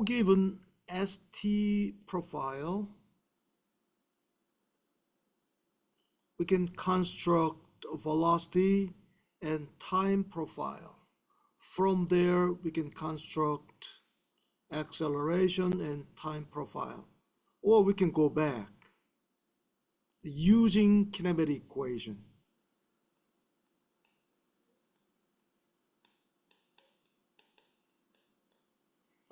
given ST profile, we can construct velocity and time profile. From there, we can construct acceleration and time profile. Or we can go back using kinematic equation.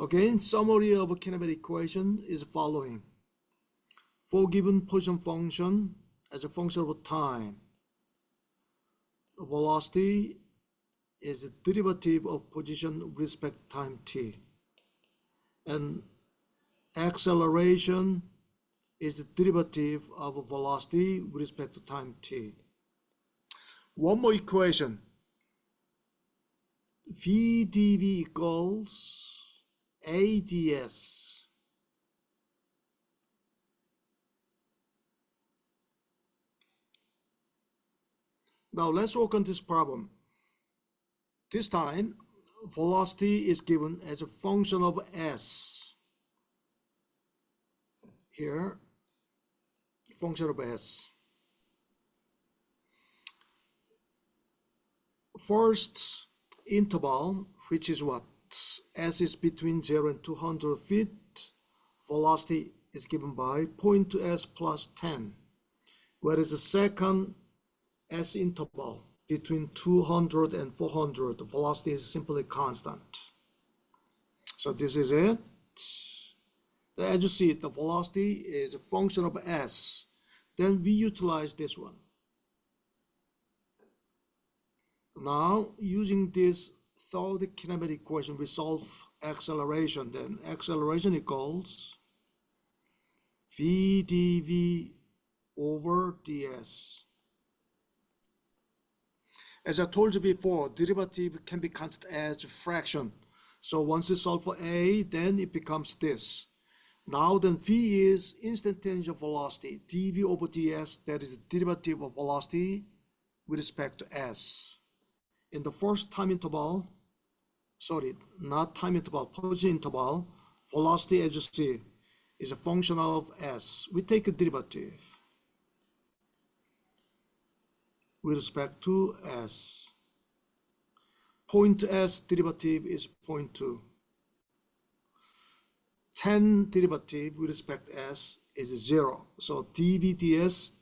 Again, summary of a kinematic equation is following. For given position function as a function of time, the velocity is the derivative of position with respect to time t. And acceleration is the derivative of velocity with respect to time t. One more equation. V dv equals a ds. Now let's work on this problem. This time, velocity is given as a function of s. Here, function of s. First interval, which is what? S is between 0 and 200 feet. Velocity is given by point to s plus 10. Whereas the second s interval between 200 and 400, the velocity is simply constant. So this is it. As you see, the velocity is a function of s. Then we utilize this one. Now, using this third kinematic equation, we solve acceleration. Then acceleration equals v dv over ds. As I told you before, derivative can be considered as a fraction. So once you solve for a, then it becomes this. Now then v is instantaneous velocity, dv over ds, that is the derivative of velocity with respect to s. In the first time interval, sorry, not time interval, position interval, velocity, as you see, is a function of s. We take a derivative with respect to s. Point to s derivative is 0.2. 10 derivative with respect to s is 0. So dv ds,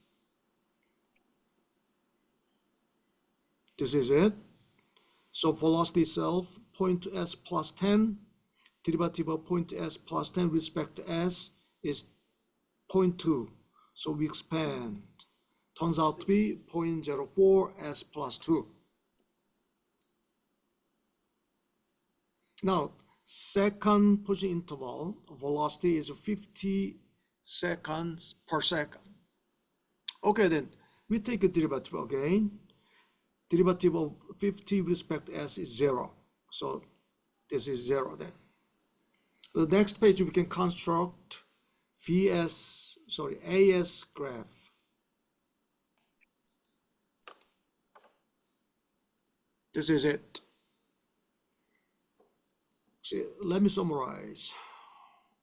this is it. So velocity itself, point to s plus 10, derivative of point to s plus 10 with respect to s is 0.2. So we expand. Turns out to be 0.04 s plus 2. Now, second position interval, velocity is 50 seconds per second. Okay, then we take a derivative again. Derivative of 50 with respect to s is 0. So this is 0 then. The next page we can construct AS graph. This is it. See, let me summarize.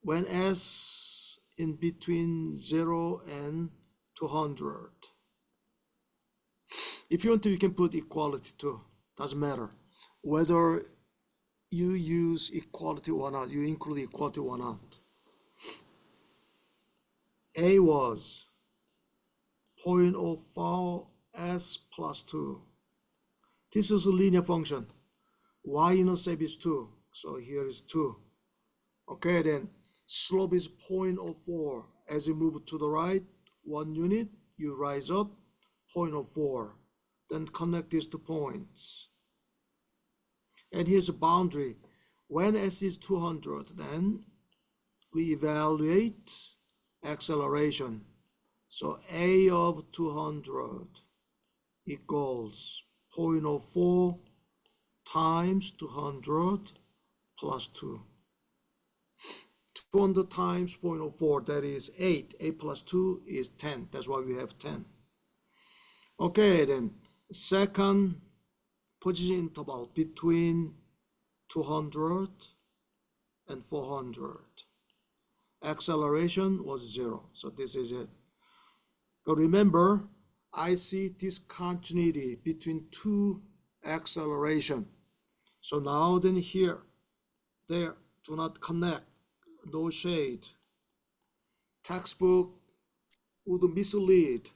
When s in between 0 and 200, if you want to, you can put equality too. Doesn't matter. Whether you use equality or not, you include equality or not. A was 0.04 s plus 2. This is a linear function. Y-intercept is 2. So here is 2. Okay, then slope is 0.04. As you move to the right, 1 unit, you rise up 0.04. Then connect these two points. And here's a boundary. When s is 200, then we evaluate acceleration. So a of 200 equals 0.04 times 200 plus 2. 200 times 0.04, that is 8. 8 plus 2 is 10. That's why we have 10. Okay, then second position interval between 200 and 400. Acceleration was 0. So this is it. But remember, I see discontinuity between two acceleration. So now then here, there, do not connect, no shade. Textbook would mislead,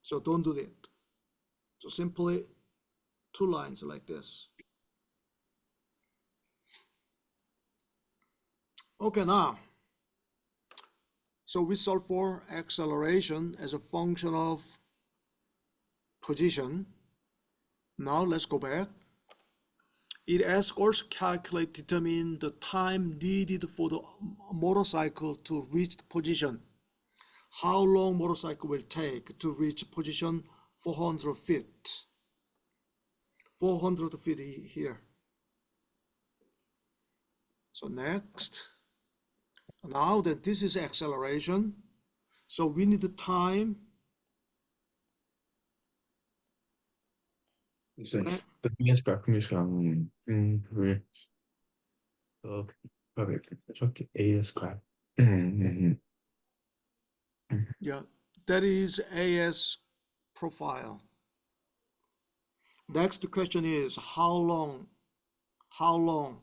so don't do that. So simply two lines like this. Okay, now, so we solve for acceleration as a function of position. Now let's go back. It asks also calculate, determine the time needed for the motorcycle to reach the position. How long motorcycle will take to reach position 400 feet? 400 feet here. So next, now that this is acceleration, so we need the time. So the AS graph lang so okay, okay, AS graph. Yeah, that is AS profile. Next question is how long? How long?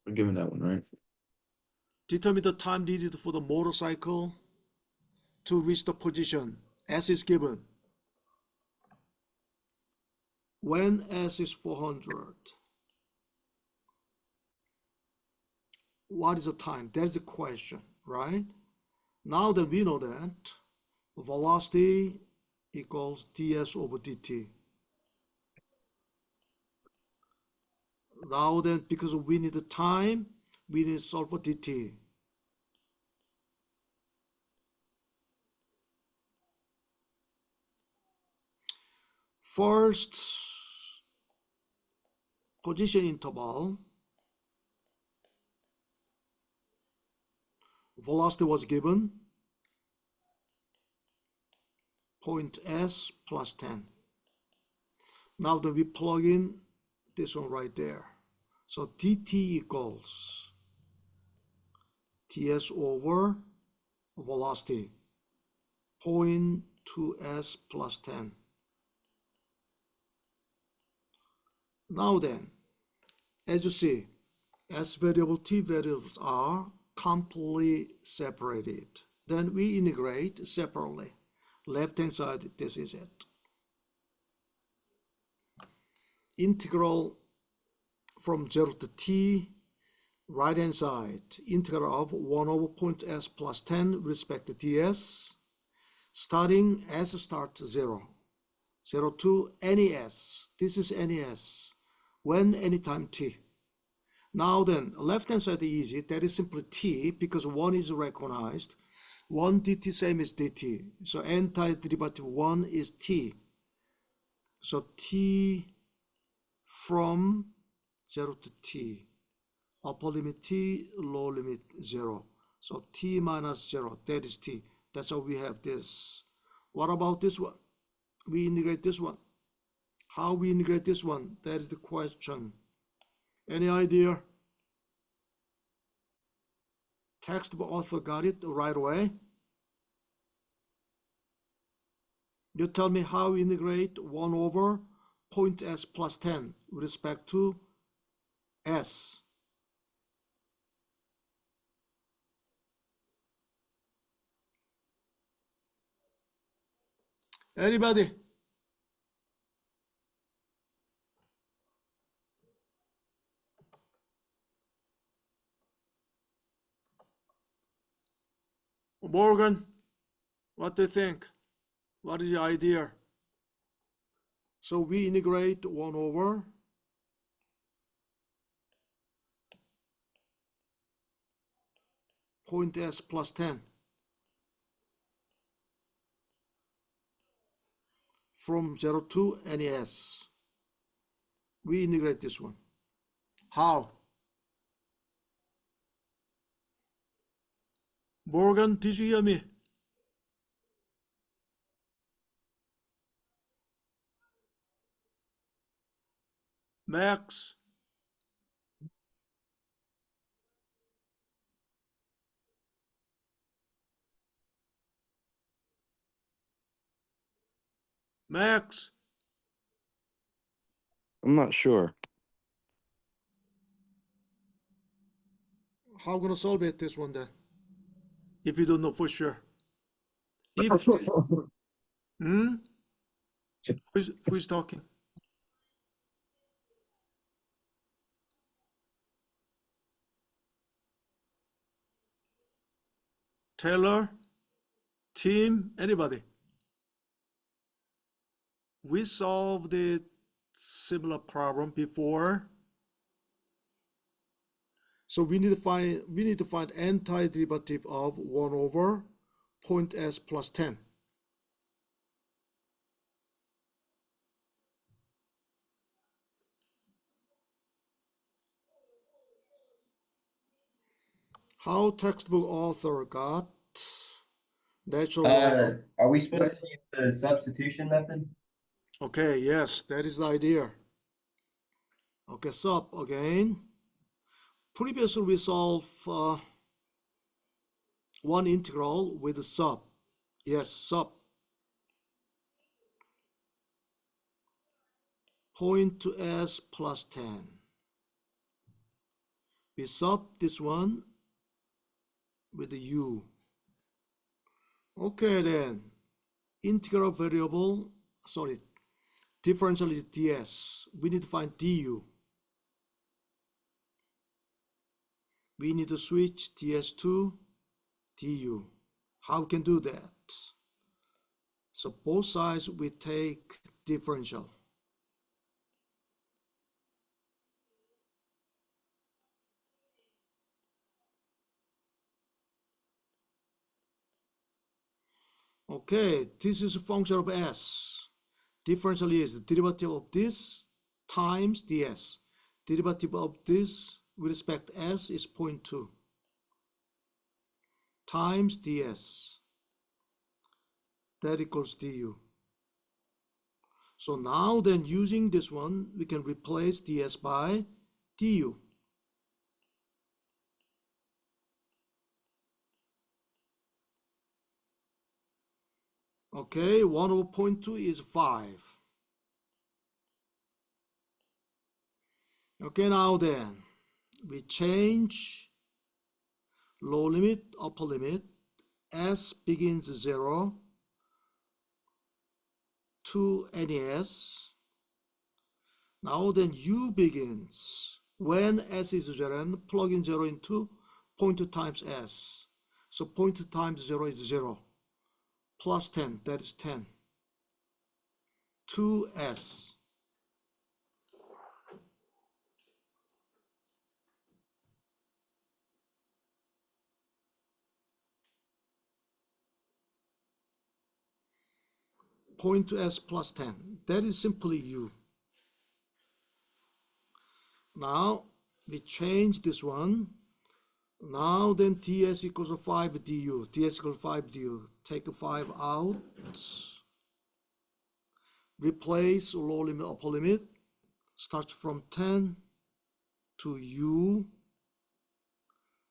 We're given that one, right? Determine the time needed for the motorcycle to reach the position. S is given. When S is 400, what is the time? That's the question, right? Now that we know that, velocity equals ds over dt. Now then, because we need the time, we need to solve for dt. First, position interval, velocity was given, point S plus 10. Now then we plug in this one right there. So dt equals ds over velocity, 0.2s plus 10. Now then, as you see, S variable, T variables are completely separated. Then we integrate separately. Left-hand side, this is it. Integral from 0 to t, right-hand side, integral of 1 over point s plus 10 respect to ds, starting s starts 0. 0 to any s. This is any s. When, anytime t. Now then, left-hand side is easy. That is simply t because 1 is recognized. 1 dt same as dt. So antiderivative 1 is t. So t from 0 to t. Upper limit t, lower limit 0. So t minus 0, that is t. That's how we have this. What about this one? We integrate this one. How we integrate this one? That is the question. Any idea? Textbook author got it right away. You tell me how we integrate 1 over point s plus 10 with respect to s. Anybody? Morgan, what do you think? What is your idea? So we integrate 1 over point s plus 10 from 0 to any s. We integrate this one. How? Morgan, did you hear me? Max. Max. I'm not sure. How gonna solve it this one then? If you don't know for sure. If who's talking? Taylor? Tim? Anybody? We solved a similar problem before. So we need to find antiderivative of 1 over point s plus 10. How textbook author got natural log. Are we supposed to use the substitution method? Okay, yes, that is the idea. Okay, sub again. Previously we solved one integral with a sub. Yes, sub. Point to s plus 10. We sub this one with the u. Okay then, integral variable, sorry, differential is ds. We need to find du. We need to switch ds to du. How we can do that? So both sides we take differential. Okay, this is a function of s. Differential is the derivative of this times ds. Derivative of this with respect to s is 0.2 times ds. That equals du. So now then using this one, we can replace ds by du. Okay, 1 over 0.2 is 5. Okay, now then, we change lower limit, upper limit. S begins 0 to any s. Now then, u begins when s is 0 and plug in 0 into 0.2 times s. So 0.2 times 0 is 0. Plus 10, that is 10. 2s. Point to s plus 10. That is simply u. Now we change this one. Now then ts equals 5 du. ts equals 5 du. Take a 5 out. Replace lower limit, upper limit. Start from 10 to u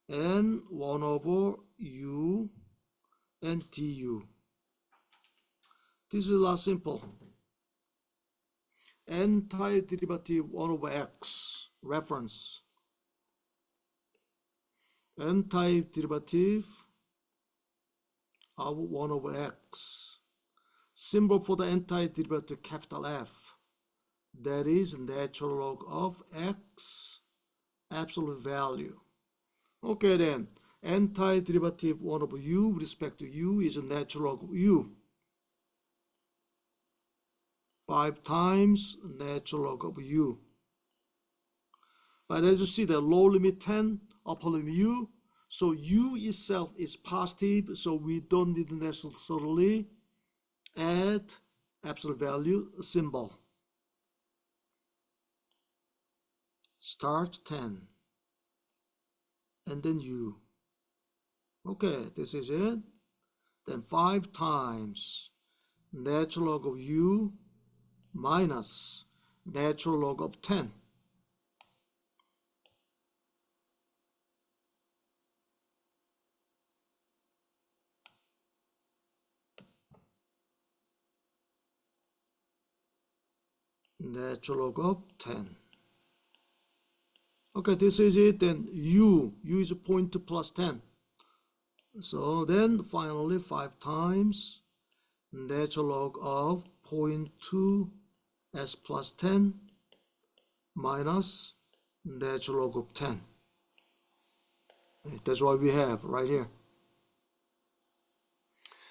and 1 over u and du. This is a lot simple. Antiderivative 1 over x, reference. Antiderivative of 1 over x. Symbol for the antiderivative, capital F. That is natural log of x, absolute value. Okay then, antiderivative 1 over u with respect to u is a natural log of u. 5 times natural log of u. But as you see, the lower limit 10, upper limit u. So u itself is positive, so we don't need necessarily add absolute value symbol. Start 10 and then u. Okay, this is it. Then 5 times natural log of u minus natural log of 10. natural log of 10. Okay, this is it. Then u is 0.2 plus 10. So then finally 5 times natural log of 0.2 s plus 10 minus natural log of 10. That's what we have right here.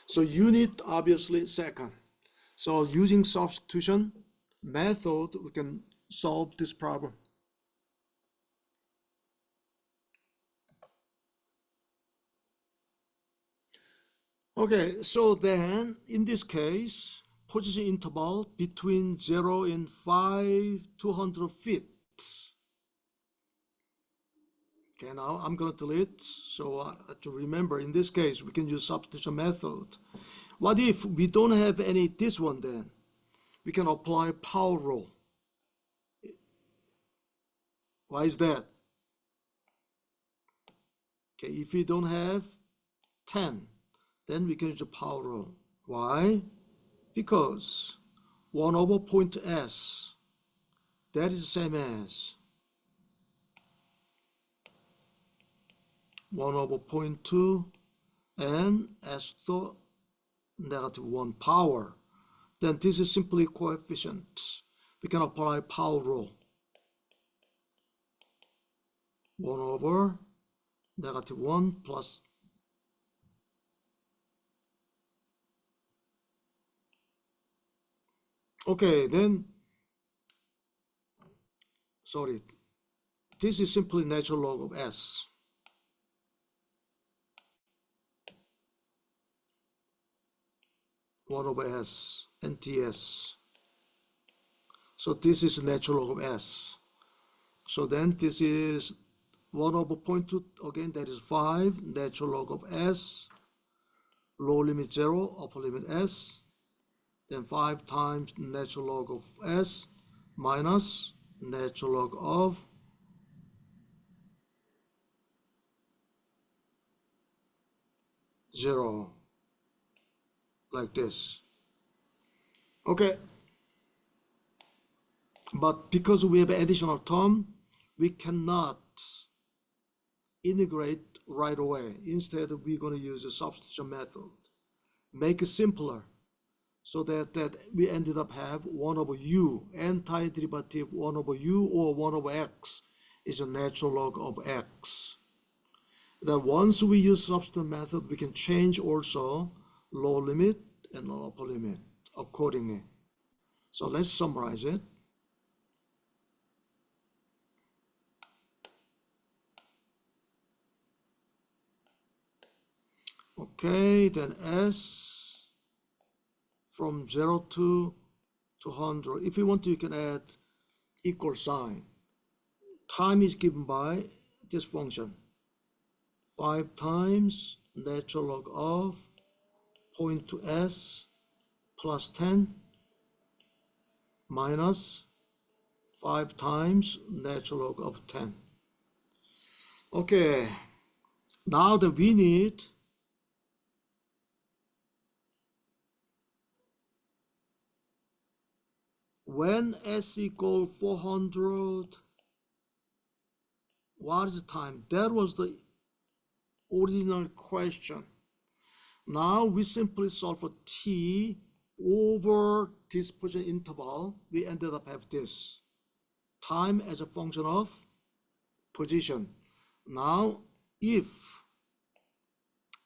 So unit obviously second. So using substitution method, we can solve this problem. Okay, so then in this case, position interval between 0 and 5, 200 feet. Okay, now I'm going to delete. So to remember, in this case, we can use substitution method. What if we don't have any this one then? We can apply power rule. Why is that? Okay, if we don't have 10, then we can use the power rule. Why? Because 1 over point s, that is the same as 1 over 0.2 and s to the -1 power. Then this is simply coefficient. We can apply power rule. 1 over -1 plus okay, then sorry, this is simply natural log of s. One over s and ts. So this is natural log of s. So then this is 1 over 0.2, again that is 5, natural log of s, lower limit 0, upper limit s, then 5 times natural log of s minus natural log of 0, like this. Okay, but because we have an additional term, we cannot integrate right away. Instead, we're going to use a substitution method. Make it simpler so that we ended up have 1 over u, antiderivative 1 over u or 1 over x is a natural log of x. Then once we use substitution method, we can change also lower limit and upper limit accordingly. So let's summarize it. Okay, then s from 0 to 200. If you want to, you can add equal sign. Time is given by this function. 5 times natural log of 0.2 s plus 10 minus 5 times natural log of 10. Okay, now that we need when s equal 400, what is the time? That was the original question. Now we simply solve for t over this position interval. We ended up have this time as a function of position. Now if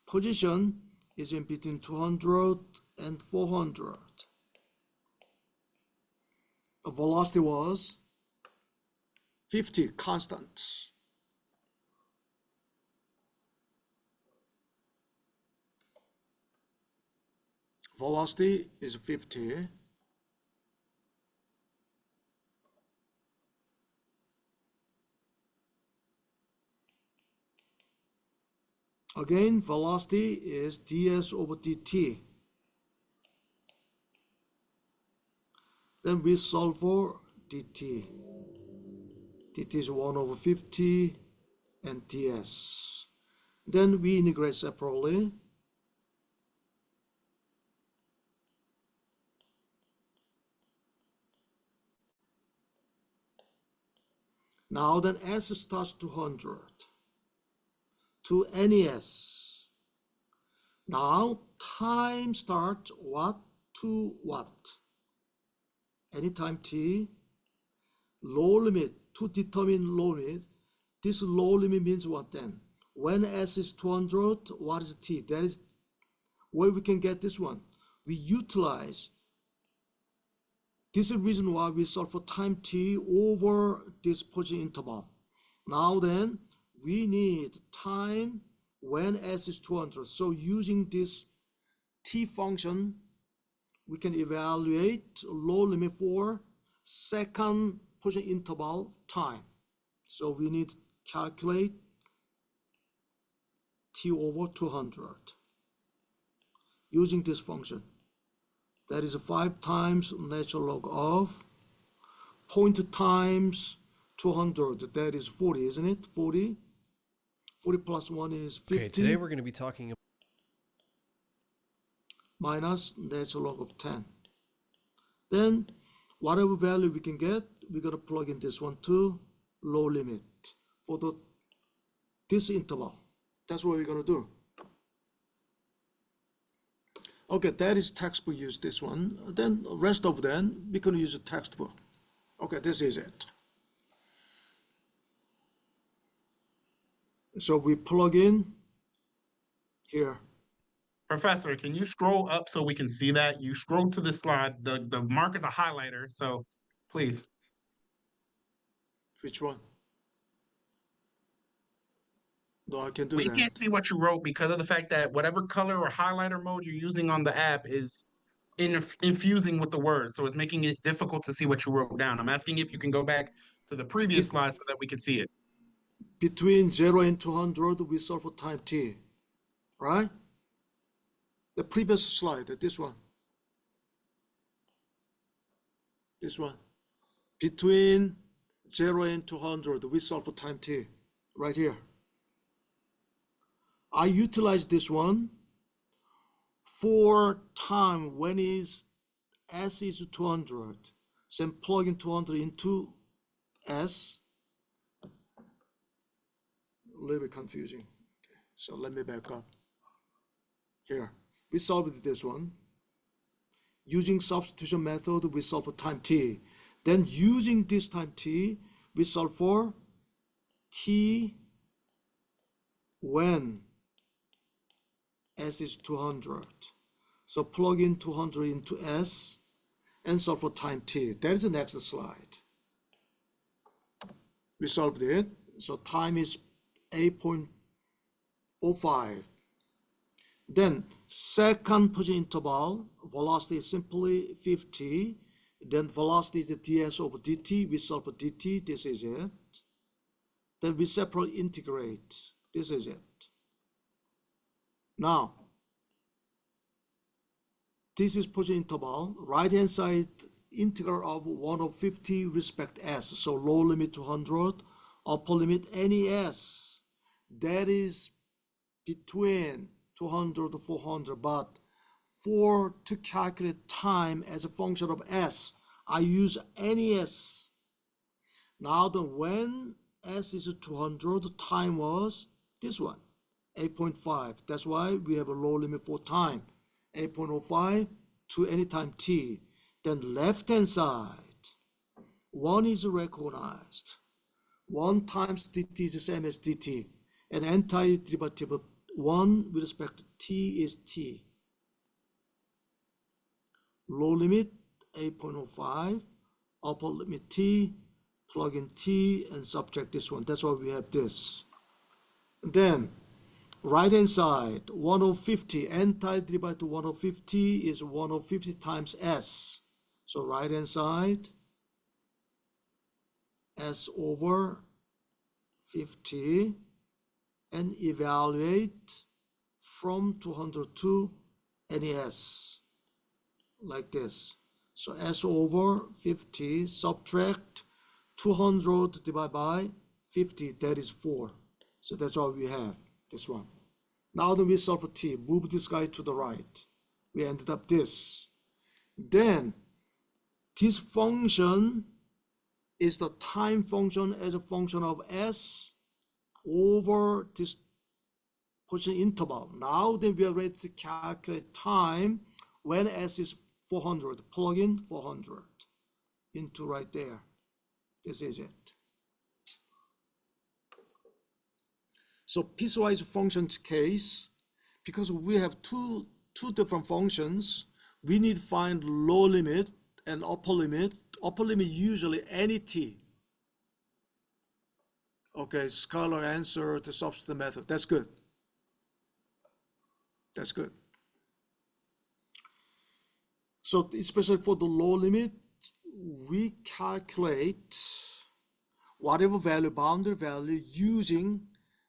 position is in between 200 and 400, the velocity was 50 constant. Velocity is 50. Again, velocity is ds over dt. Then we solve for dt. dt is 1 over 50 and ds. Then we integrate separately. Now then S starts 200 to any S. Now time starts what to what? Anytime t, low limit, to determine low limit, this low limit means what then? When S is 200, what is t? That is where we can get this one. We utilize, this is the reason why we solve for time t over this position interval. Now then, we need time when S is 200. So using this t function, we can evaluate low limit for second position interval time. So we need to calculate t over 200 using this function. That is 5 times natural log of point times 200. That is 40, isn't it? 40. 40 plus 1 is 50. Okay, today we're going to be talking about minus natural log of 10. Then whatever value we can get, we're going to plug in this one to low limit for this interval. That's what we're going to do. Okay, that is textbook use, this one. Then the rest of them, we can use a textbook. Okay, this is it. So we plug in here. Professor, can you scroll up so we can see that? You scroll to the slide, the mark is a highlighter, so please. Which one? No, I can do We that. can't see what you wrote because of the fact that whatever color or highlighter mode you're using on the app is infusing with the words, so it's making it difficult to see what you wrote down. I'm asking if you can go back to the previous slide so that we can see it. Between 0 and 200, we solve for time t, right? The previous slide, this one. This one. Between 0 and 200, we solve for time t, right here. I utilize this one for time when is S is 200. So I'm plugging 200 into S. A little bit confusing. Okay, so let me back up. Here, we solved this one. Using substitution method, we solve for time t. Then using this time t, we solve for t when S is 200. So plug in 200 into S and solve for time t. That is the next slide. We solved it. So time is 8.05. Then second position interval, velocity is simply 50. Then velocity is the ds over dt. We solve for dt. This is it. Then we separately integrate. This is it. Now, this is position interval. Right hand side integral of 1 over 50 respect s. So low limit 200, upper limit any s. That is between 200 to 400. But to calculate time as a function of s, I use any s. Now when s is 200, time was this one. 8.5. That's why we have a low limit for time. 8.05 to any time t. Then left hand side, 1 is recognized. 1 times dt is the same as dt. And antiderivative of 1 with respect to t is t. Low limit 8.05, upper limit t, plug in t and subtract this one. That's why we have this. Then right hand side, 1 over 50, antiderivative to 1 over 50 is 1 over 50 times s. So right hand side, s over 50, and evaluate from 200 to any s, like this. So s over 50, subtract 200 divided by 50, that is 4. So that's all we have, this one. Now that we solve for t, move this guy to the right. We ended up this. Then this function is the time function as a function of s over this position interval. Now then we are ready to calculate time when s is 400. Plug in 400 into right there. This is it. So piecewise functions case, because we have two different functions, we need to find lower limit and upper limit. Upper limit usually any t. Okay, scalar answer to substitute method. That's good. That's good. So especially for the low limit, we calculate whatever value, boundary value, using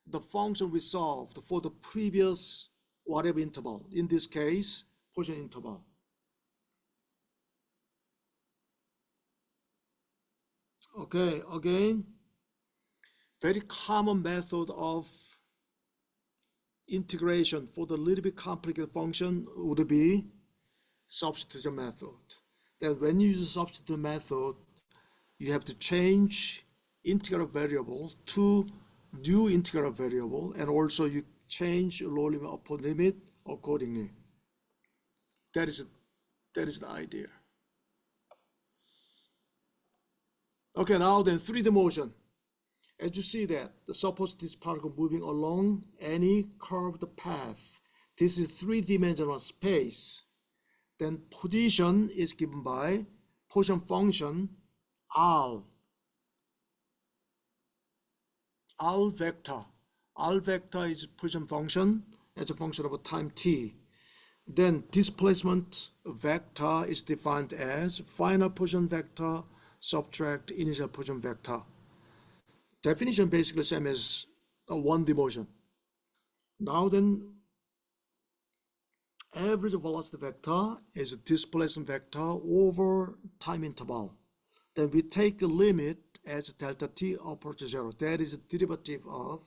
the function we solved for the previous whatever interval. In this case, position interval. Okay, again, very common method of integration for the little bit complicated function would be substitution method. Then when you use substitution method, you have to change integral variable to new integral variable, and also you change lower limit, upper limit accordingly. That is the idea. Okay, now then 3D motion. As you see that, suppose this particle moving along any curved path. This is three-dimensional space. Then position is given by position function R. R vector. R vector is position function as a function of time t. Then displacement vector is defined as final position vector subtract initial position vector. Definition basically same as a 1D motion. Now then, average velocity vector is a displacement vector over time interval. Then we take a limit as delta t approaches 0. That is a derivative of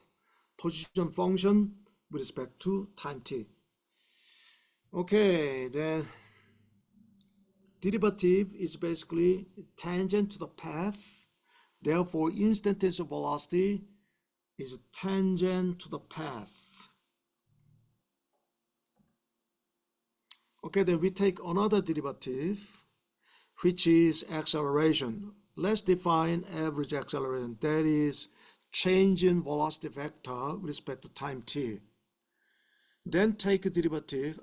position function with respect to time t. Okay, then derivative is basically tangent to the path. Therefore, instantaneous velocity is tangent to the path. Okay, then we take another derivative, which is acceleration. Let's define average acceleration. That is change in velocity vector with respect to time t. Then take a derivative,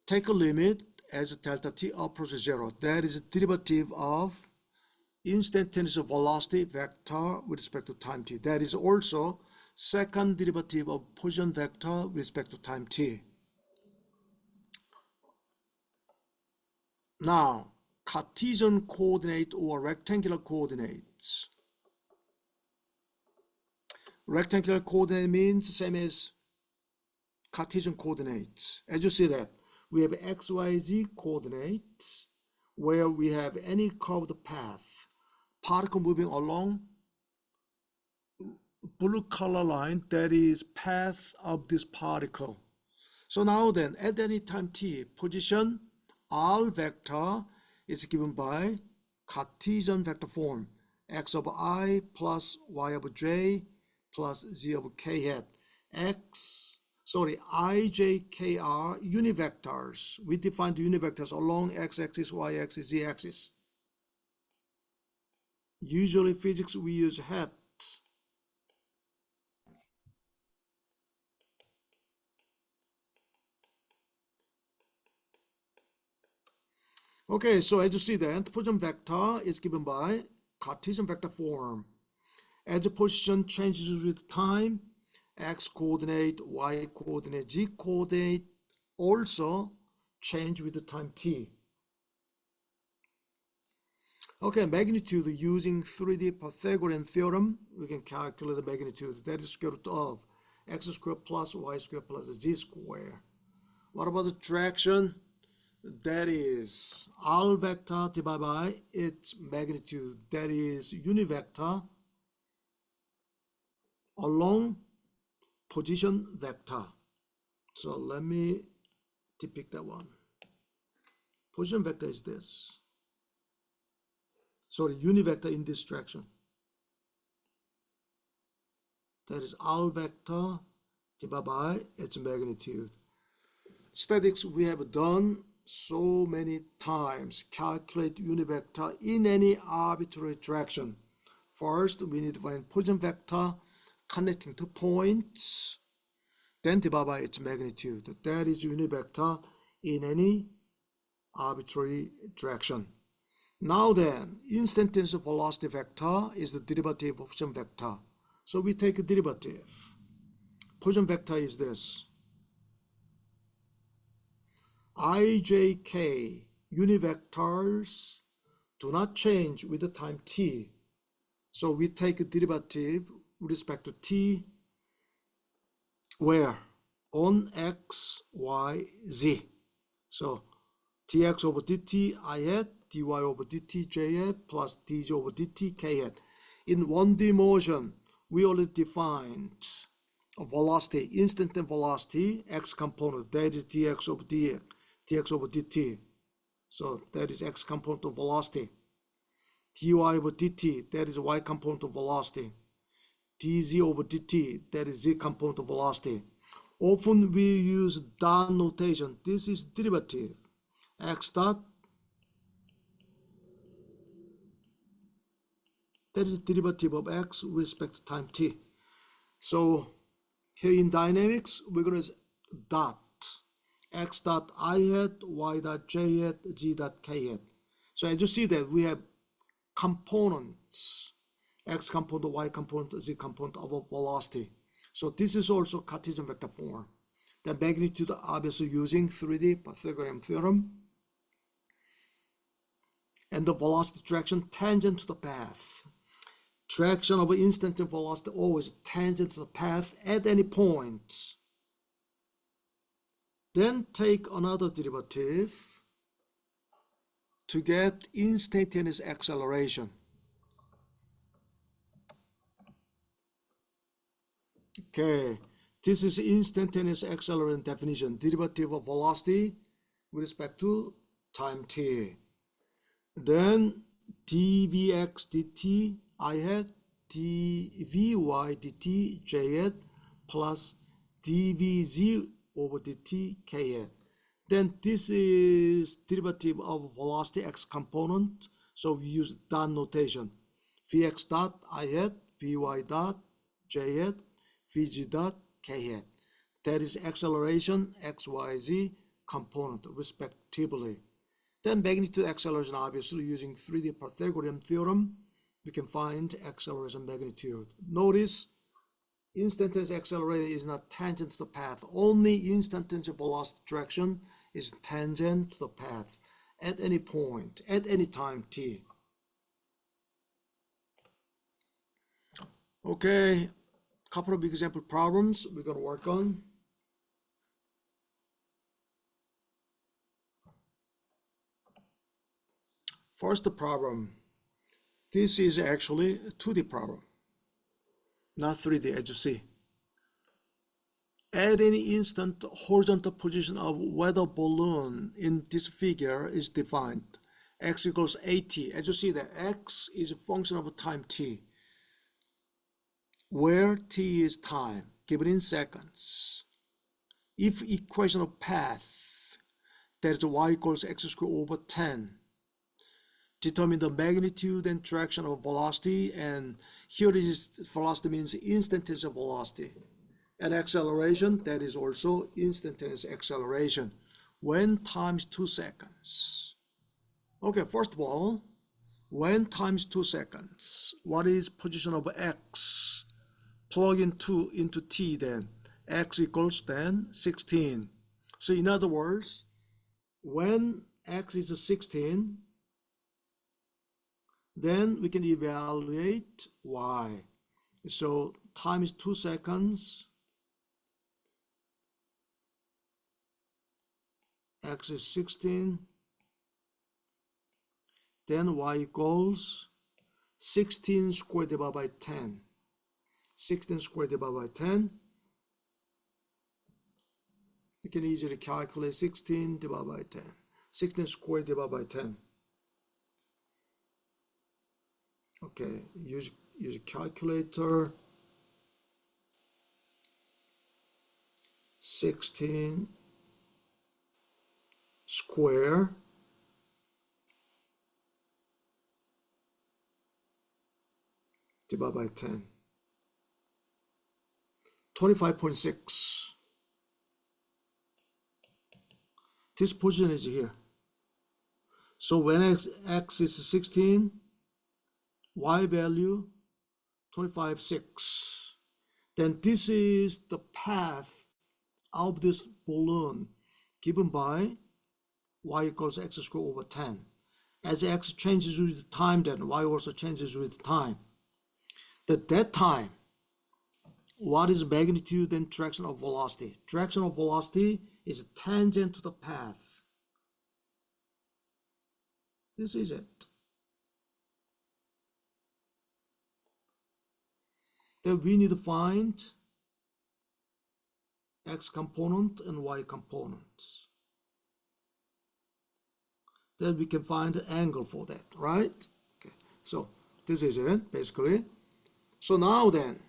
take a limit as delta t approaches 0. That is a derivative of instantaneous velocity vector with respect to time t. That is also second derivative of position vector with respect to time t. Now, Cartesian coordinate or rectangular coordinates. Rectangular coordinate means same as Cartesian coordinates. As you see that, we have x, y, z coordinates where we have any curved path, particle moving along blue color line, that is path of this particle. So now then, at any time t, position r vector is given by Cartesian vector form, x of I plus y of j plus z of k hat. I, j, k are univectors. We define the univectors along x-axis, y-axis, z-axis. Usually physics we use hat. Okay, so as you see that, position vector is given by Cartesian vector form. As the position changes with time, x coordinate, y coordinate, z coordinate also change with the time t. Okay, magnitude using 3D Pythagorean theorem, we can calculate the magnitude. That is square root of x squared plus y squared plus z squared. What about the direction? That is r vector divided by its magnitude. That is unit vector along position vector. So let me depict that one. Position vector is this. sorry, unit vector in this direction. That is R vector divided by its magnitude. Statics we have done so many times. Calculate unit vector in any arbitrary direction. First, we need to find position vector connecting two points, then divide by its magnitude. That is unit vector in any arbitrary direction. Now then, instantaneous velocity vector is the derivative of position vector. So we take a derivative. Position vector is this. ijk unit vectors do not change with the time t. So we take a derivative with respect to t where on x, y, z. So dx over dt I hat, dy over dt j hat, plus dz over dt k hat. In 1D motion, we already defined a velocity, instantaneous velocity, x component, that is dx over dt. So that is x component of velocity. dy over dt, that is y component of velocity. dz over dt, that is z component of velocity. Often we use dot notation. This is derivative. X dot, that is derivative of x with respect to time t. So here in dynamics, we're going to use dot. X dot I hat, y dot j hat, z dot k hat. So as you see that we have components, x component, y component, z component of a velocity. So this is also Cartesian vector form. The magnitude obviously using 3D Pythagorean theorem. And the velocity direction tangent to the path. Direction of instantaneous velocity always tangent to the path at any point. Then take another derivative to get instantaneous acceleration. Okay, this is instantaneous acceleration definition. Derivative of velocity with respect to time t. Then dvx dt I hat, dvy dt j hat, plus dvz over dt k hat. Then this is derivative of velocity x component. So we use dot notation. Vx dot I hat, vy dot j hat, vg dot k hat. That is acceleration x, y, z component respectively. Then magnitude acceleration, obviously using 3D Pythagorean theorem, we can find acceleration magnitude. Notice instantaneous acceleration is not tangent to the path. Only instantaneous velocity direction is tangent to the path at any point, at any time t. Okay, couple of example problems we're going to work on. First problem. This is actually a 2D problem, not 3D as you see. At any instant, horizontal position of weather balloon in this figure is defined. X equals AT. As you see, that X is a function of time t, where t is time, given in seconds. If equation of path, that is y equals x squared over 10, determine the magnitude and direction of velocity, and here is velocity means instantaneous velocity. And acceleration, that is also instantaneous acceleration when times 2 seconds. Okay, first of all, when times 2 seconds, what is position of x? Plug in 2 into t then. X equals then 16. So in other words, when x is 16, then we can evaluate y. So time is 2 seconds. X is 16. Then y equals 16 squared divided by 10. 16 squared divided by 10. You can easily calculate 16 divided by 10. 16 squared divided by 10. Okay, use calculator. 16 square divided by 10. 25.6. This position is here. So when x is 16, y value 25.6. Then this is the path of this balloon given by y equals x squared over 10. As x changes with time, then y also changes with time. At that time, what is magnitude and direction of velocity? Direction of velocity is tangent to the path. This is it. Then we need to find x component and y component. Then we can find the angle for that, right? Okay, so this is it, basically. So now then,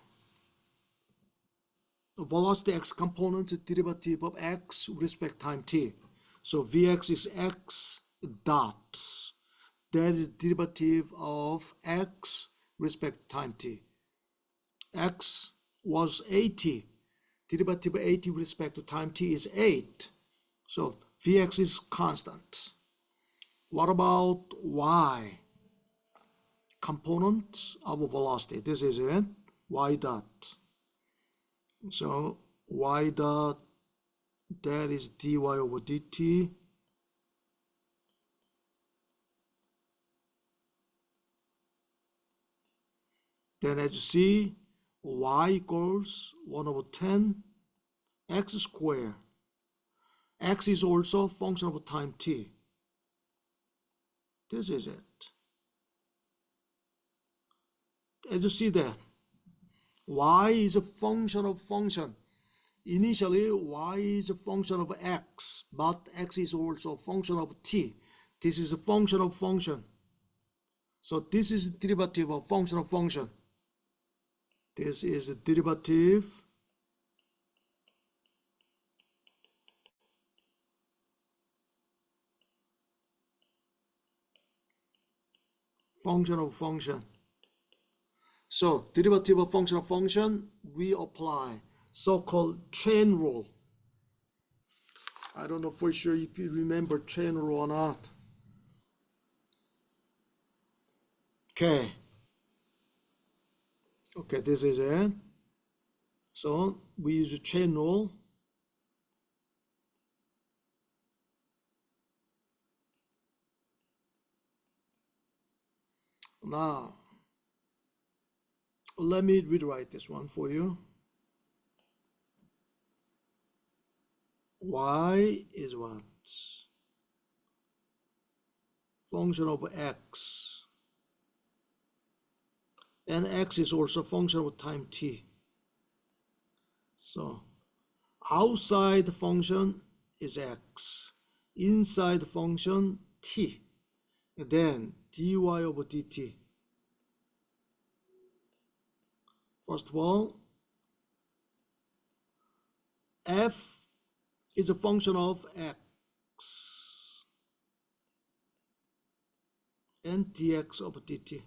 velocity x component derivative of x with respect time t. So Vx is x dot. That is derivative of x respect time t. X was 80. Derivative of 80 with respect to time t is 8. So Vx is constant. What about y? Component of velocity. This is it. Y dot. So y dot, that is dy over dt. Then as you see, y equals 1 over 10 x squared. X is also a function of time t. This is it. As you see that, y is a function of function. Initially, y is a function of x, but x is also a function of t. This is a function of function. So this is a derivative of function of function. This is a derivative function of function. So derivative of function, we apply so-called chain rule. I don't know for sure if you remember chain rule or not. Okay. Okay, this is it. So we use a chain rule. Now, let me rewrite this one for you. Y is what? Function of x. And x is also a function of time t. So outside the function is x. Inside the function t. And then dy over dt. First of all, f is a function of x and dx over dt.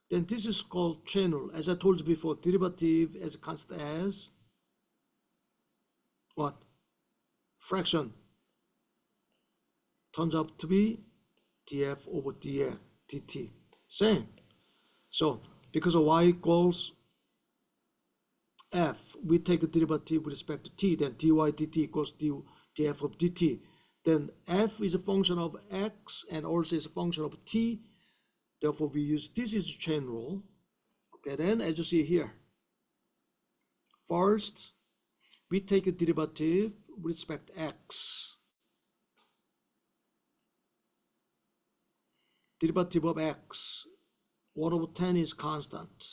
Then this is called chain rule. As I told you before, derivative as constant as what? Fraction. Turns out to be df over dx dt. Same. So because of y equals f, we take a derivative with respect to t, then dy dt equals df of dt. Then f is a function of x and also is a function of t. Therefore, we use this is chain rule. Okay, then as you see here, first we take a derivative with respect to x. Derivative of x, 1 over 10 is constant.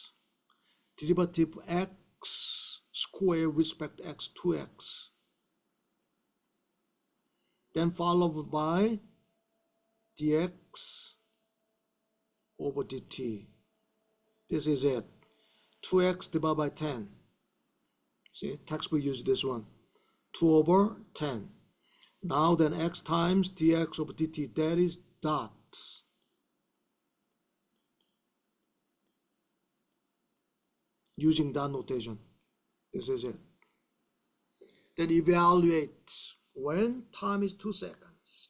Derivative of x squared with respect to x, 2x. Then followed by dx over dt. This is it. 2x divided by 10. See, textbook use this one. 2 over 10. Now then x times dx over dt, that is dot. Using dot notation. This is it. Then evaluate when time is 2 seconds.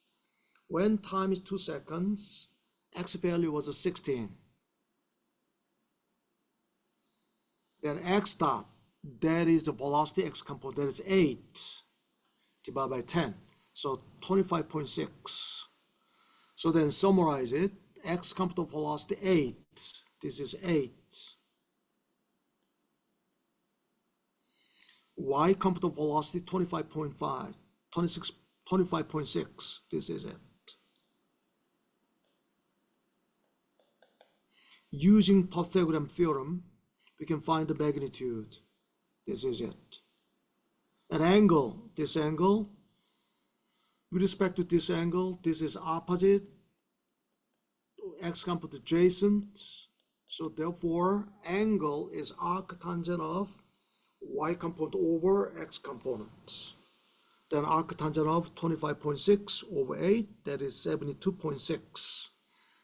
When time is 2 seconds, x value was 16. Then x dot, that is the velocity x component, that is 8 divided by 10. So 25.6. So then summarize it. X component velocity 8. This is 8. Y component velocity 25.5. 25.6. This is it. Using Pythagorean theorem, we can find the magnitude. This is it. An angle, this angle, with respect to this angle, this is opposite, x component adjacent, so therefore angle is arctangent of y component over x component. Then arctangent of 25.6 over 8, that is 72.6.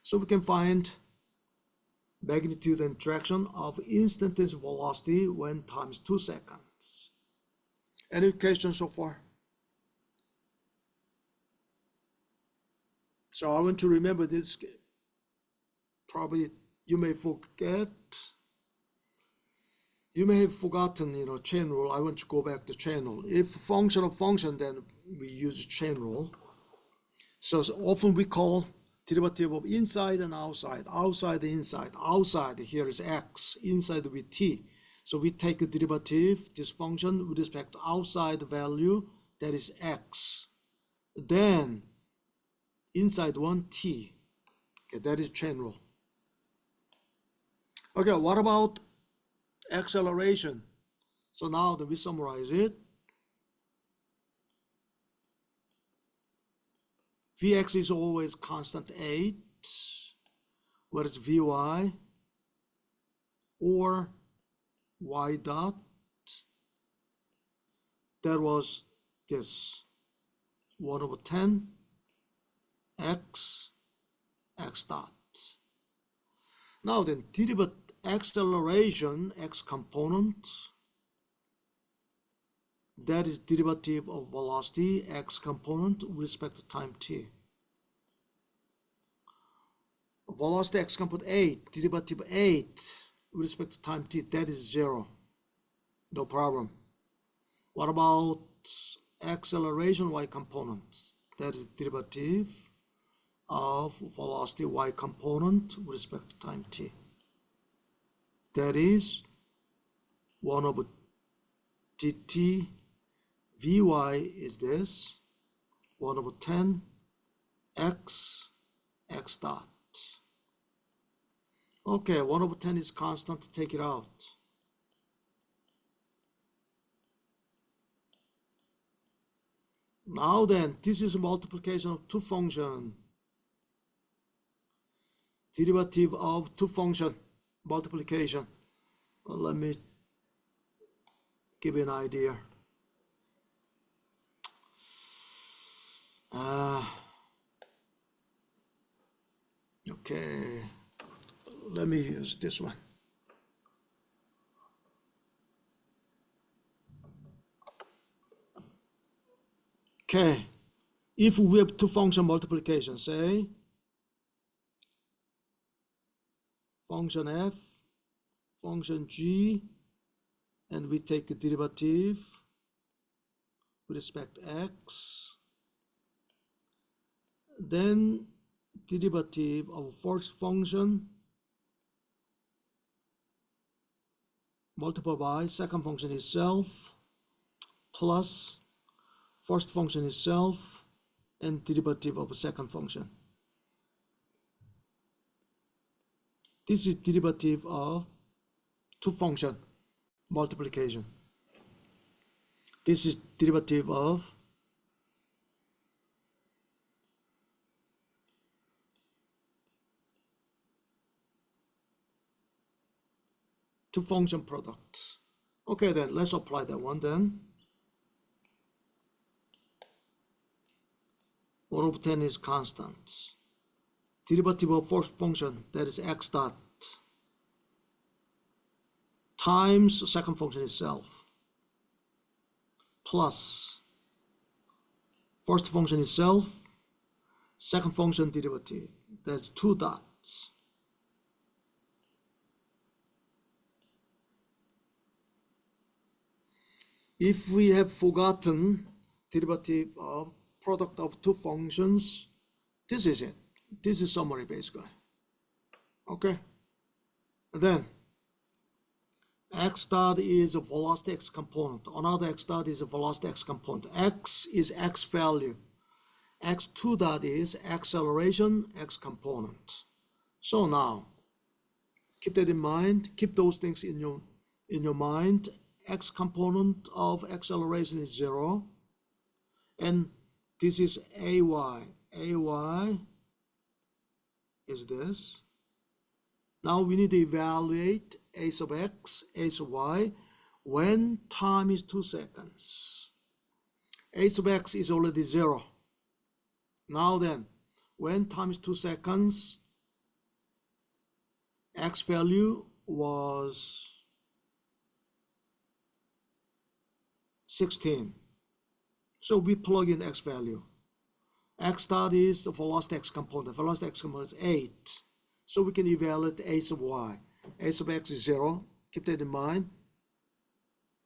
So we can find magnitude and direction of instantaneous velocity when times 2 seconds. Any questions so far? So I want to remember this. Probably you may forget. You may have forgotten, chain rule. I want to go back to chain rule. If function of function, then we use chain rule. So often we call derivative of inside and outside, outside and inside. Outside here is x, inside with t. So we take a derivative, this function with respect to outside value, that is x. Then inside one t. Okay, that is chain rule. Okay, what about acceleration? So now that we summarize it, Vx is always constant 8, whereas Vy or y dot, that was this 1 over 10 x dot. Now then, derivative acceleration x component, that is derivative of velocity x component with respect to time t. Velocity x component 8, derivative 8 with respect to time t, that is 0. No problem. What about acceleration y component? That is derivative of velocity y component with respect to time t. That is 1 over dt. Vy is this 1 over 10 x dot. Okay, 1 over 10 is constant, take it out. Now then, this is a multiplication of two functions. Derivative of two function multiplication. Well, let me give you an idea. Okay, let me use this one. Okay, if we have two function multiplication, say function f, function g, and we take a derivative with respect to x, then derivative of first function multiplied by second function itself plus first function itself and derivative of a second function. This is derivative of two function multiplication. This is derivative of two function products. Okay, then let's apply that one then. 1 over 10 is constant. Derivative of first function, that is x dot, times second function itself, plus first function itself, second function derivative, that's 2 dots. If we have forgotten derivative of product of two functions, this is it. This is summary basically. Okay. And then x dot is a velocity x component. Another x dot is a velocity x component. X is x value. X2 dot is acceleration x component. So now, keep that in mind. Keep those things in your mind. X component of acceleration is 0. And this is ay. Ay is this. Now we need to evaluate a sub x, a sub y when time is 2 seconds. A sub x is already 0. Now then, when time is 2 seconds, x value was 16. So we plug in x value. X dot is the velocity x component. Velocity x component is 8. So we can evaluate a sub y. A sub x is 0. Keep that in mind.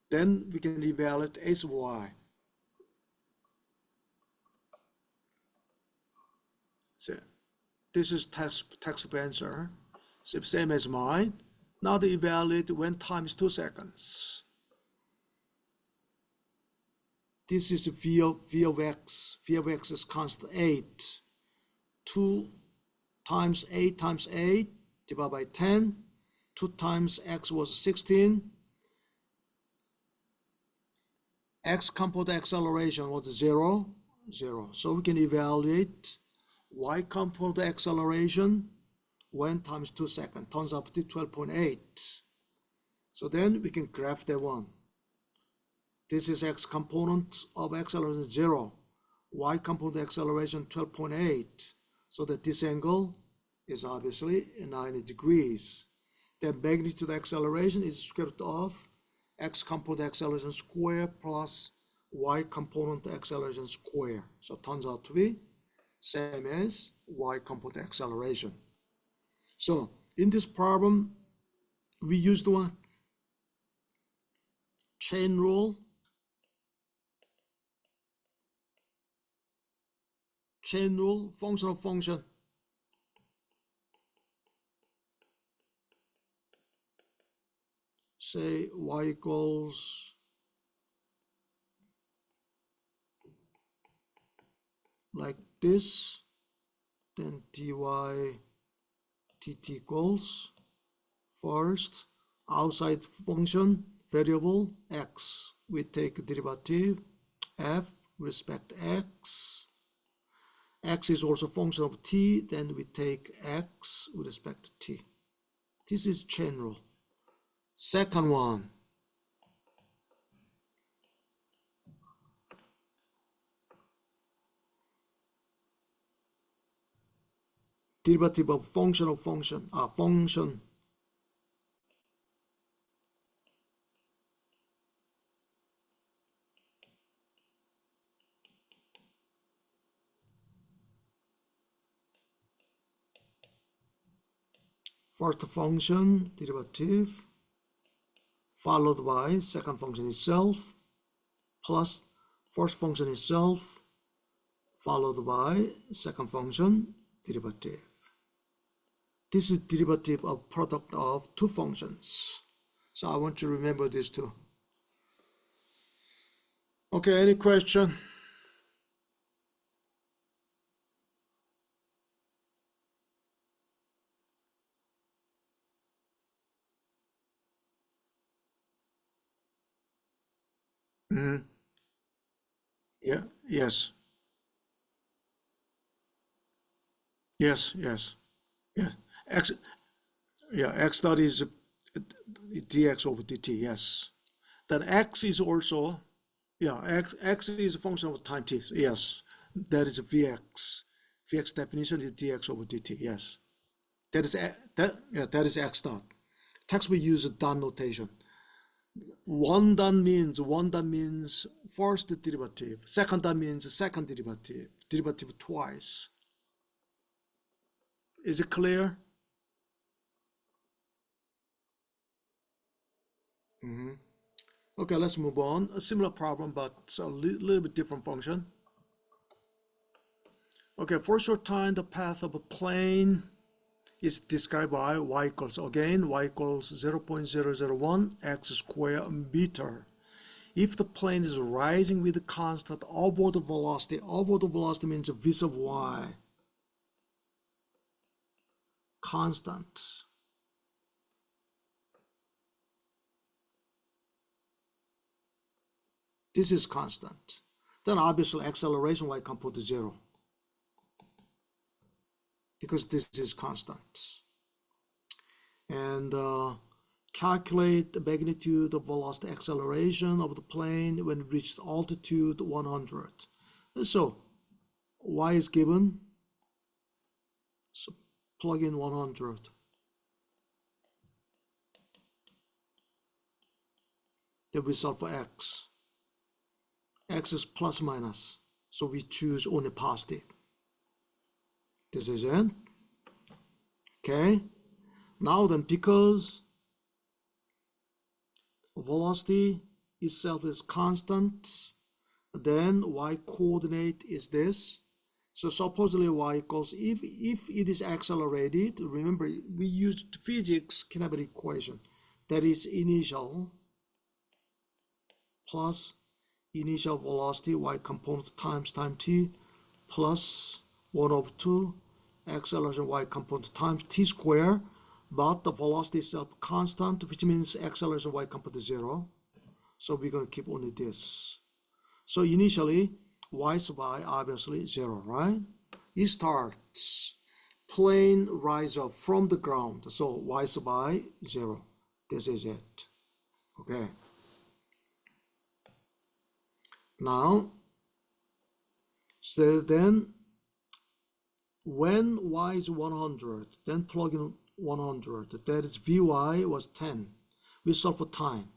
Then we can evaluate a sub y. So this is text answer. So same as mine. Now to evaluate when time is 2 seconds. This is v of x. V of x is constant 8. 2 times 8 times 8 divided by 10. 2 times x was 16. X component acceleration was 0. So we can evaluate y component acceleration when time is 2 seconds. Turns out to 12.8. So then we can graph that one. This is x component of acceleration 0. Y component acceleration 12.8. So that this angle is obviously 90 degrees. The magnitude acceleration is square root of x component acceleration square plus y component acceleration square. So it turns out to be same as y component acceleration. So in this problem, we used one chain rule. Chain rule, function of function. Say y equals like this, then dy dt equals first outside function variable x. We take derivative f respect x. X is also function of t, then we take x with respect to t. This is chain rule. Second one, derivative of function function. First function derivative followed by second function itself plus first function itself followed by second function derivative. This is derivative of product of two functions. So I want you to remember these two. Okay, any question? Yeah, yes. Yes. Yeah, x dot is dx over dt, yes. Then x is also, yeah, x is a function of time t, yes. That is vx. Vx definition is dx over dt, yes. That is x dot. Text we use dot notation. One dot means first derivative. Second dot means second derivative twice. Is it clear? Okay, let's move on. A similar problem, but a little bit different function. Okay, for a short time, the path of a plane is described by y equals 0.001 x square meter. If the plane is rising with constant upward velocity means v sub y, constant. This is constant. Then obviously acceleration y equal to 0, because this is constant. And calculate the magnitude of velocity acceleration of the plane when it reaches altitude 100. So y is given, so plug in 100. Then we solve for x. X is plus minus, so we choose only positive. This is it. Okay. Now then, because velocity itself is constant, then y coordinate is this. So supposedly y equals, if it is accelerated, remember we used physics kinematic equation, that is initial plus initial velocity y component times time t plus 1 over 2 acceleration y component times t square, but the velocity itself constant, which means acceleration y component is 0. So we're going to keep only this. So initially y sub I obviously 0, right? It starts plane rise up from the ground, so y sub I 0. This is it. Okay. Now, so then when y is 100, then plug in 100. That is Vy was 10. We solve for time.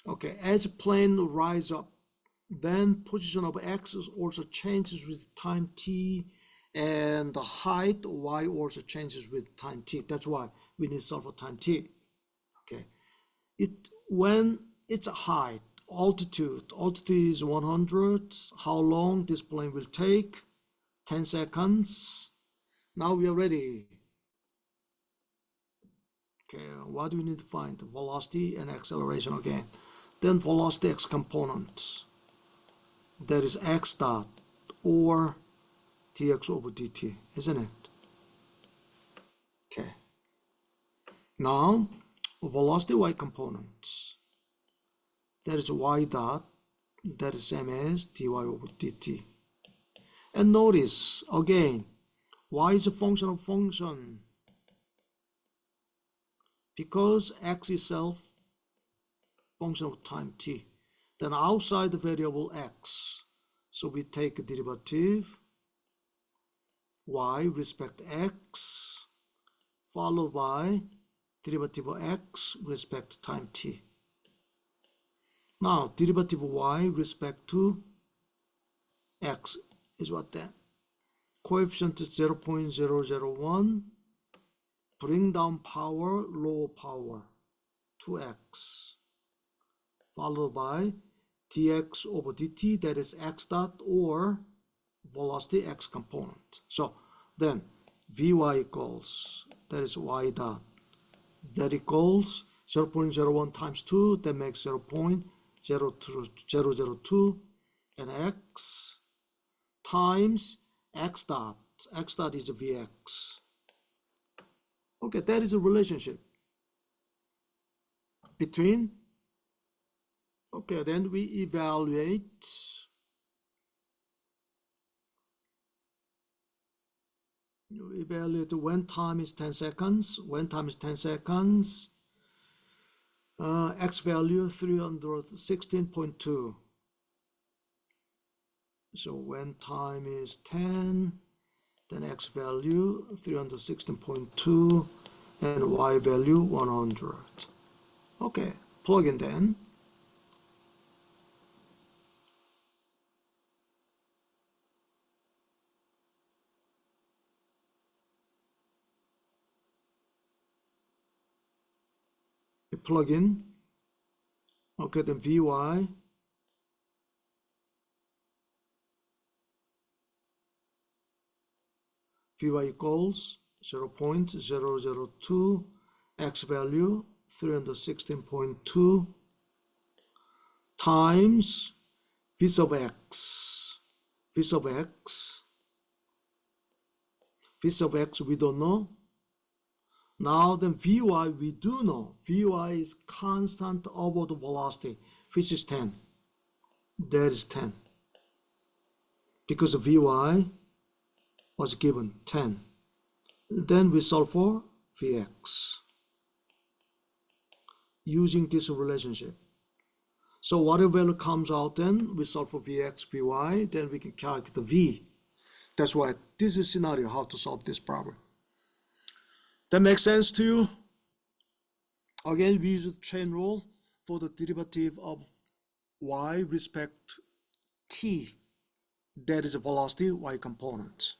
Okay, as plane rise up, then position of x also changes with time t, and the height y also changes with time t. That's why we need to solve for time t. Okay, when it's a height, altitude is 100. How long this plane will take? 10 seconds. Now we are ready. Okay, what do we need to find? Velocity and acceleration again. Then velocity x component. That is x dot or dx over dt, isn't it? Okay. Now, velocity y component. That is y dot. That is same as dy over dt. And notice again, y is a function of function, because x itself function of time t. Then outside the variable x, so we take a derivative y respect x followed by derivative of x respect time t. Now derivative of y respect to x is what then? Coefficient is 0.001, bring down power, lower power, 2x, followed by dx over dt, that is x dot or velocity x component. So then Vy equals, that is y dot, that equals 0.01 times 2, that makes 0.002, and x times x dot is Vx. Okay, that is a relationship between, okay, then we evaluate You evaluate when time is 10 seconds. When time is 10 seconds, x value 316.2. So when time is 10, then x value 316.2 and y value 100. Okay, plug in then. You plug in. Okay, then Vy equals 0.002, x value 316.2 times v sub x. V sub x we don't know. Now then Vy we do know. Vy is constant over the velocity, which is 10. That is 10. Because Vy was given 10. Then we solve for Vx using this relationship. So whatever value comes out, then we solve for Vx, Vy, then we can calculate the V. That's why this is scenario how to solve this problem. That makes sense to you? Again, we use the chain rule for the derivative of y respect t. That is a velocity y component.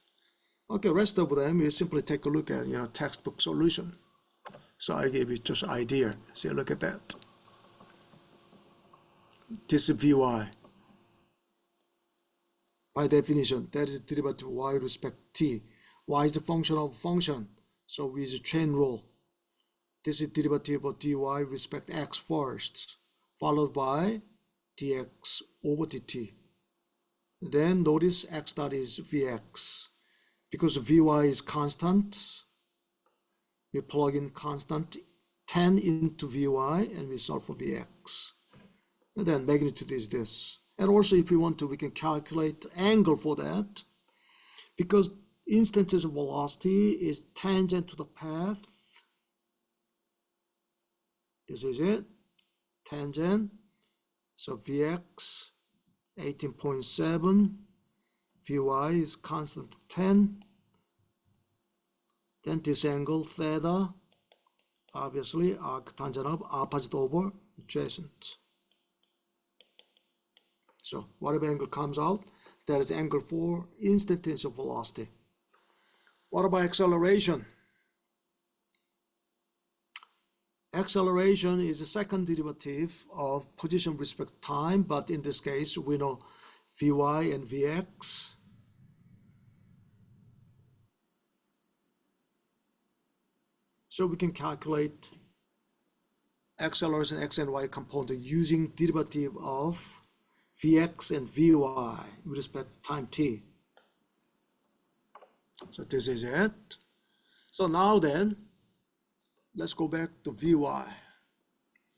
Okay, rest of them you simply take a look at textbook solution. So I gave you just idea. See, look at that. This is Vy. By definition, that is the derivative of y respect t. Y is the function of function. So we use a chain rule. This is derivative of dy respect x first, followed by dx over dt. Then notice x dot is Vx. Because Vy is constant, we plug in constant 10 into Vy and we solve for Vx. And then magnitude is this. And also if we want to, we can calculate angle for that. Because instantaneous velocity is tangent to the path. This is it, tangent. So Vx 18.7, Vy is constant 10. Then this angle theta, obviously arctangent of opposite over adjacent. So whatever angle comes out, that is angle for instantaneous velocity. What about acceleration? Acceleration is a second derivative of position with respect to time, but in this case we know Vy and Vx. So we can calculate acceleration x and y component using derivative of Vx and Vy with respect to time t. So this is it. So now then, let's go back to Vy.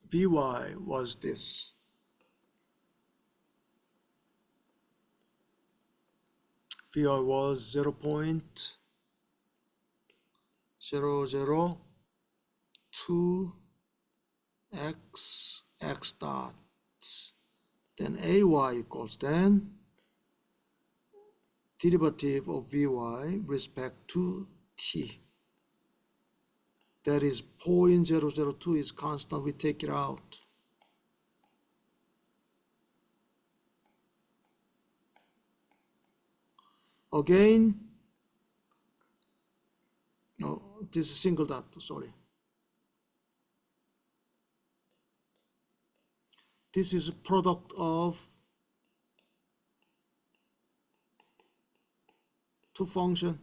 Vy was this. Vy was 0.002 x dot. Then Ay equals then derivative of Vy respect to t. That is 0.002 is constant, we take it out. Again, no, this is single dot, sorry. This is a product of two functions.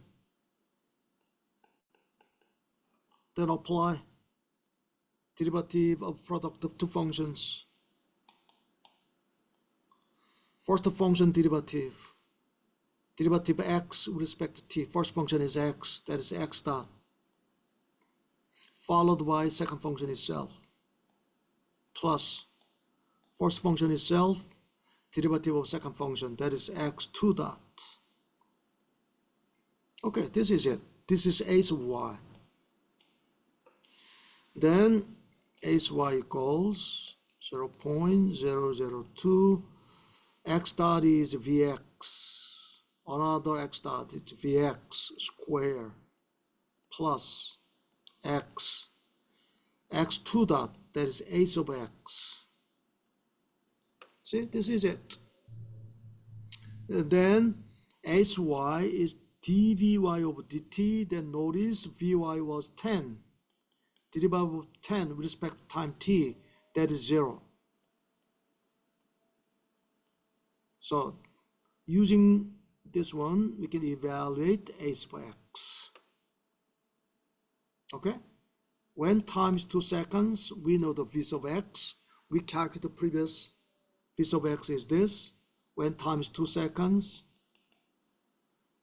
Then apply derivative of product of two functions. First function derivative x with respect to t. First function is x, that is x dot, followed by second function itself, plus first function itself, derivative of second function, that is x2 dot. Okay, this is it. This is a sub y. Then a sub y equals 0.002. X dot is Vx. Another X dot is Vx square plus X. X2 dot, that is a sub X. See, this is it. Then a sub y is dvy over dt. Then notice vy was 10. Derivative of 10 with respect to time t, that is 0. So using this one, we can evaluate a sub x. Okay? When time is 2 seconds, we know the v sub x. We calculate the previous v sub x is this. When time is 2 seconds,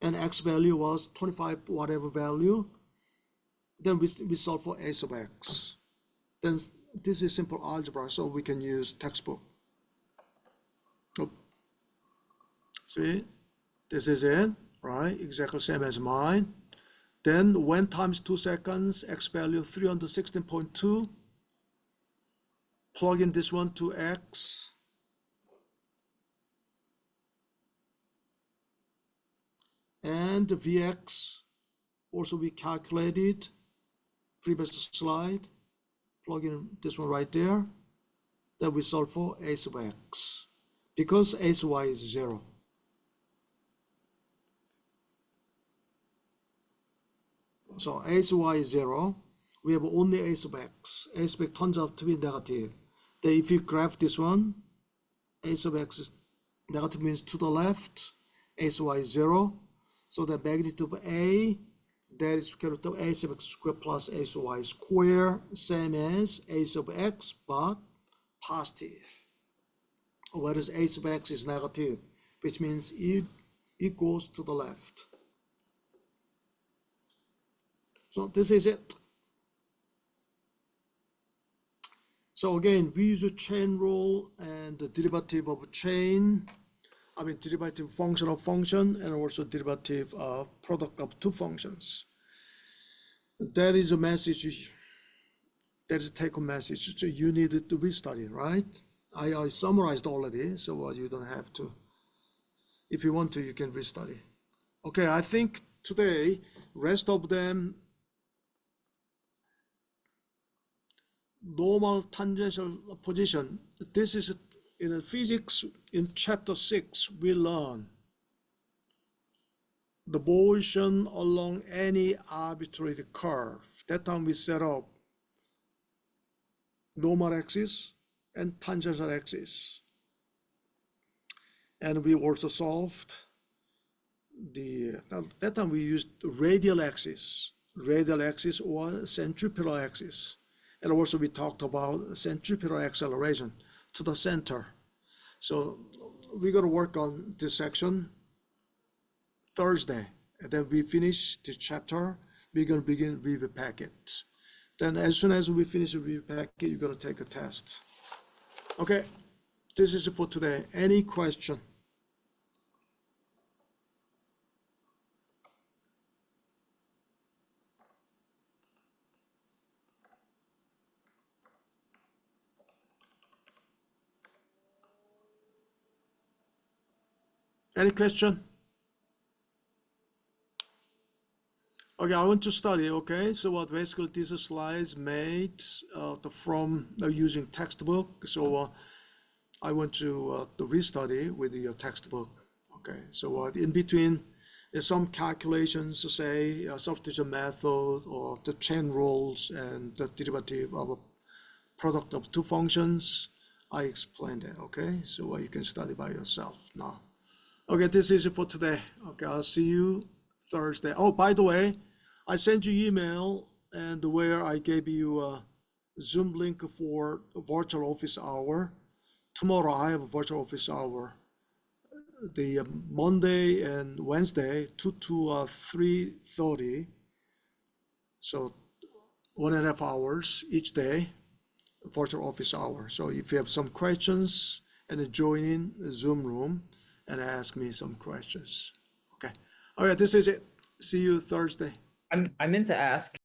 and x value was 25 whatever value, then we solve for a sub x. Then this is simple algebra, so we can use textbook. Oh. See, this is it, right? Exactly same as mine. Then when times 2 seconds, x value 316.2. Plug in this one to x. And the Vx also we calculated previous slide. Plug in this one right there. Then we solve for a sub x because a sub y is 0. So a sub y is 0. We have only a sub x. A sub x turns out to be negative. Then if you graph this one, a sub x is negative, means to the left. A sub y is 0. So the magnitude of a, that is square root of a sub x squared plus a sub y squared, same as a sub x, but positive. Whereas a sub x is negative, which means it goes to the left. So this is it. So again, we use a chain rule and the derivative of a chain. Derivative function of function, and also derivative of product of two functions. That is a message. That is a take-home message. So you need to restudy, right? I summarized already, so you don't have to. If you want to, you can restudy. Okay, I think today, rest of them, normal tangential position. This is in physics, in chapter 6, we learn the motion along any arbitrary curve. That time we set up normal axis and tangential axis. And we also solved that time we used radial axis or centripetal axis. And also we talked about centripetal acceleration to the center. So we're going to work on this section Thursday. And then we finish this chapter, we're going to begin review packet. Then as soon as we finish the review packet, you're going to take a test. Okay, this is it for today. Any question? Any question? Okay, I want to study, okay? So what basically these slides made from using textbook. So I want to restudy with your textbook, okay? So in between, there's some calculations to say substitution method or the chain rules and the derivative of a product of two functions. I explained it, okay? So you can study by yourself now. Okay, this is it for today. Okay, I'll see you Thursday. Oh, by the way, I sent you email and where I gave you a Zoom link for virtual office hour. Tomorrow I have a virtual office hour. The Monday and Wednesday, 2 to 3:30. So 1.5 hours each day, virtual office hour. So if you have some questions, and join in the Zoom room and ask me some questions. Okay. All right, this is it. See you Thursday. I meant to ask,